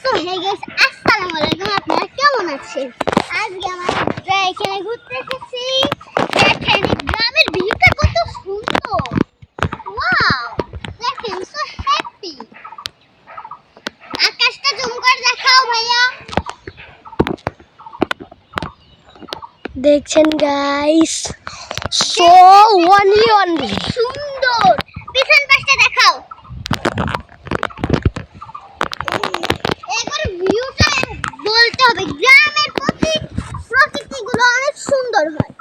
So hey guys, আসসালামু আলাইকুম। আপনারা কেমন আছেন? আজকে আমরা এখানে ঘুরতে এসেছি। দেখেন গ্রামের ভিউটা কত সুন্দর। ওয়াও, দেখেন সো হ্যাপি। আকাশটা জুম করে দেখাও ভাইয়া। দেখছেন গাইস, সো অনলি সুন্দর। পিছন পাশটা দেখাও। একবার ভিউটা বলতে হবে। গ্রামের প্রকৃতিগুলো অনেক সুন্দর হয়।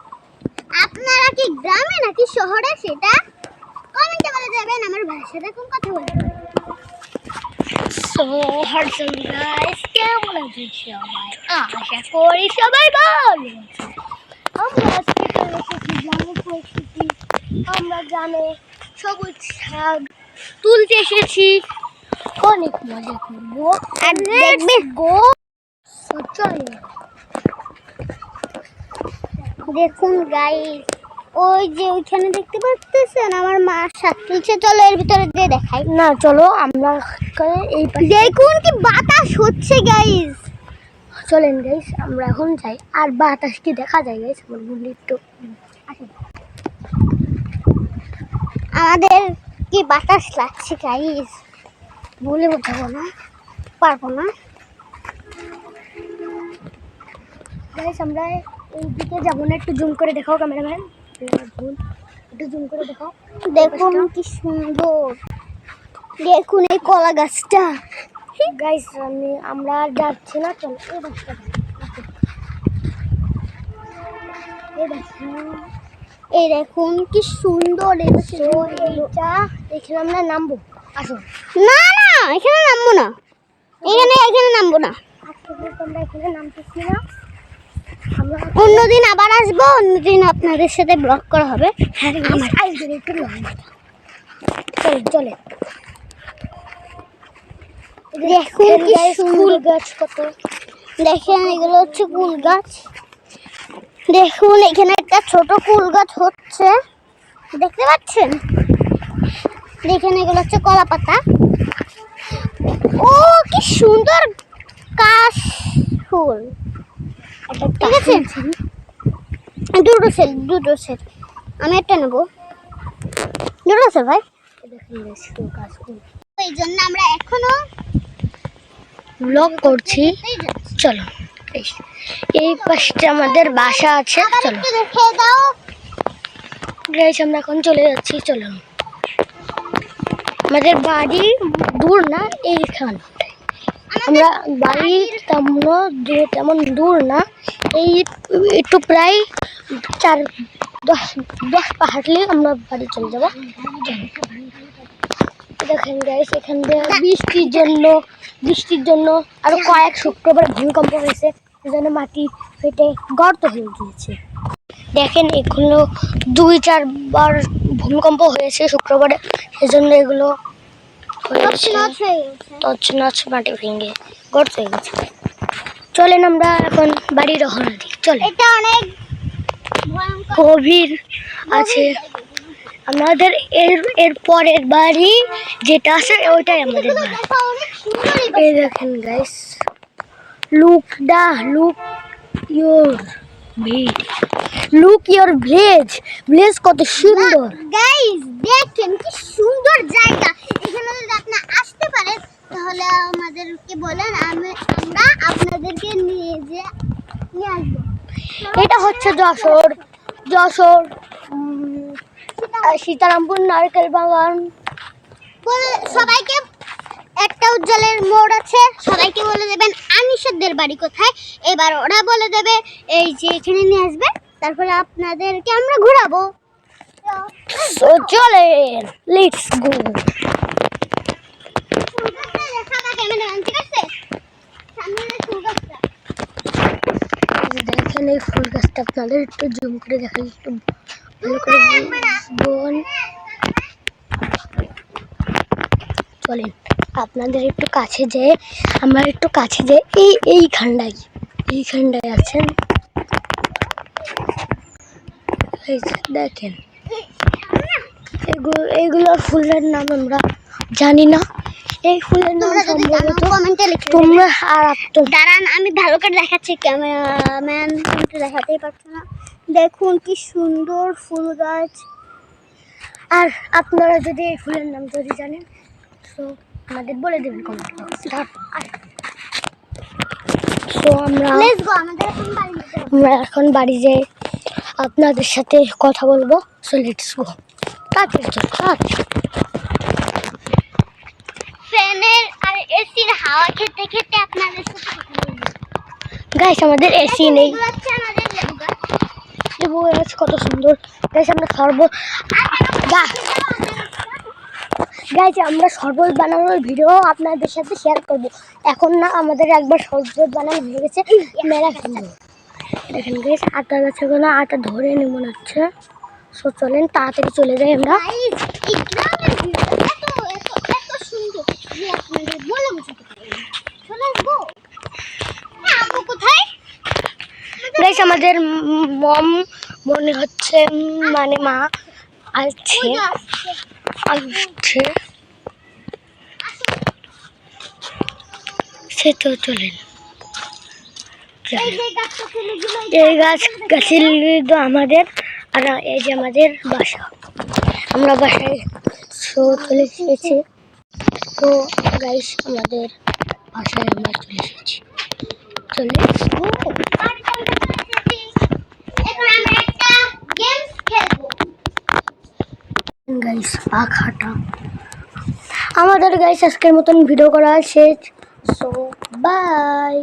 আপনারা কি গ্রামে নাকি শহরে সেটা কমেন্টে বলে যাবেন। আমার ভাষাটা কোন কথা বলতে হবে। সো হারসেল গাইস, কেমন আছেন সবাই? আশা করি সবাই ভালো আছে। আমরা আজকে চলে এসেছি গ্রামের পরিস্থিতি। আমরা গ্রামে সবুজ শাক তুলতে এসেছি, অনেক মজা করবো। আর দেখবে গো চলে। দেখুন গাইস, ওই যে ওইখানে দেখতে পাচ্ছেন আমার মা শাক তুলছে। চলো এর ভিতরে দিয়ে দেখাই। না চলো আমরা এই পাশে দেখুন কি বাতাস হচ্ছে গাইস। চলেন গাইস, আমরা এখন যাই। আর বাতাস কি দেখা যায় গাইস? আমার বলি একটু আমাদের কি বাতাস লাগছে গাইস, বলে বোঝাবো না, পারবো না গাইস। আমরা এই দিকে যাবো না, একটু জুম করে দেখাও ক্যামেরাম্যান, একটু জুম করে দেখাও। দেখুন কি সুন্দর। দেখুন এই কলা গাছটা গাইস। আমরা আর যাচ্ছি না, চলো এই গাছটা এই দেখুন কি সুন্দর। এইটা এখানে আমরা নামবো। আসো। না না, এখানে নামবো না, এখানে নামবো না। আজকে আমরা এখানে নামতেছি না, আমরা অন্যদিন আবার আসবো। অন্যদিন আপনাদের সাথে ব্লগ করা হবে। হ্যাঁ একটু চলে চলে। দেখুন কি ফুল গাছ কত। দেখেন এগুলো হচ্ছে কুল গাছ। দেখুন এখানে একটা ছোট কুল গাছ হচ্ছে, দেখতে পাচ্ছেন? দেখেন এগুলো হচ্ছে কলা পাতা। ও কি সুন্দর কাশ ফুল। ঠিক আছে, দুটো সেট আমি একটা নেবো। দুটো সেট ভাই। দেখেন গাছ ফুল। এই জন্য আমরা এখনো ব্লগ করছি। চলো এই পাশে আমাদের বাসা আছে, চলো দেখে দাও গাইস। আমরা এখন চলে যাচ্ছি, চলো। আমাদের বাড়ি দূর না, এইখান আমরা বাড়ি তেমন দূর না, এই একটু প্রায় 4-10 পা হাঁটলে আমরা বাড়ি চলে যাবো। দেখেন গাইস, এখান দিয়ে বৃষ্টির জন্য আরো কয়েক শুক্রবার ভূমিকম্প হয়েছে, সেজন্য মাটি ফেটে গর্ত হয়ে গিয়েছে। দেখেন এগুলো 2-4 বার ভূমিকম্প হয়েছে শুক্রবারে, সেজন্য এগুলো তছনছ মাটি ভেঙে গর্ত হয়ে গেছে। চলেন আমরা এখন বাড়ি রওনা দিই। চলে, এটা অনেক গভীর আছে আমাদের। এর পরের বাড়ি যেটা আছে ওইটাই আমাদের বাড়ি। এই দেখেন গাইস, লুক ইয়োর ভিলেজ কত সুন্দর। গাইস দেখেন কি সুন্দর জায়গা। এখানে যদি আপনি আসতে পারেন তাহলে আমাদেরকে বলেন, আমরা আপনাদেরকে নিয়ে আসবো। এটা হচ্ছে যশোর সীতারামপুর নারকেল বাগান। সবাইকে একটা উজ্জ্বলের মোড় আছে, সবাইকে বলে দেবেন আনিসাদের বাড়ি কোথায়। এবার ওরা বলে দেবে এই যে এখানে নিয়ে আসবে, তারপরে আপনাদেরকে আমরা ঘোরাবো। সো চলে, লেটস গো। দেখেন এই ফুল গাছটা, আপনাদের একটু জুম করে দেখাই, একটু ভালো করে বুঝবেন। চলেন আপনাদের একটু কাছে যেয়ে, আমরা একটু কাছে যেয়ে এইখানটায় আছেন। দেখেন এইগুলোর ফুলের নাম আমরা জানি না, এই ফুলের নাম তোমরা যদি জানো সম্ভবত কমেন্টে লিখে দেবে। তোমরা আর তো দাঁড়ান আমি ভালো করে দেখাচ্ছি, ক্যামেরাম্যান কিন্তু দেখাতেই পারছে না। দেখুন কি সুন্দর ফুল গাছ। আর আপনারা যদি এই ফুলের নাম যদি জানেন তো আমাদের বলে দেবেন কমেন্ট বক্সে। তো লেটস গো, আমাদের এখন বাড়ি যেতে হবে। আমরা এখন বাড়ি যাই আপনাদের সাথে কথা বলবো। So let's go. ফ্যানের আর এসির হাওয়া খেতে খেতে আপনাদের সাথে কথা বলবো। গাইস আমাদের এসি নেই। এগুলো হচ্ছে আমাদের লেবু গাছ। লেবু গাছ কত সুন্দর। গাইস আমরা গাইস আমরা শরবত বানানোর ভিডিও আপনাদের সাথে শেয়ার করব। এখন না, আমাদের একবার শরবত বানানো হয়ে গেছে, মেলা সুন্দর। দেখেন গাইস আটা গাছে কোনো আটা ধরে নিয়ে মনে হচ্ছে। সো চলেন তাড়াতাড়ি চলে যাই আমরা। গাইস এই গ্রামের ভিউটা এত এত এত সুন্দর যে আপনাদের বলে বোঝাতে পারবো না। So let's go. আম্মু কোথায়? গাইস আমাদের মম মনে হচ্ছে মানে মা আসছে ওই যে আসছে। আসছে। সে তো চলেন। এই যে গাছটা ছেলেগুলো এই গাছের তো আমাদের, আর এই যে আমাদের বাসা। আমরা বাসায় চলে এসেছি। তো গাইস আমাদের বাসায় আমরা চলে এসেছি। চলে বাড়ি চলতে চলেছি। এখন আমরা একটা গেমস খেলবো। গাইস পাখাটা আমাদের গাইস আজকের মতন ভিডিও করা শেষ। So by.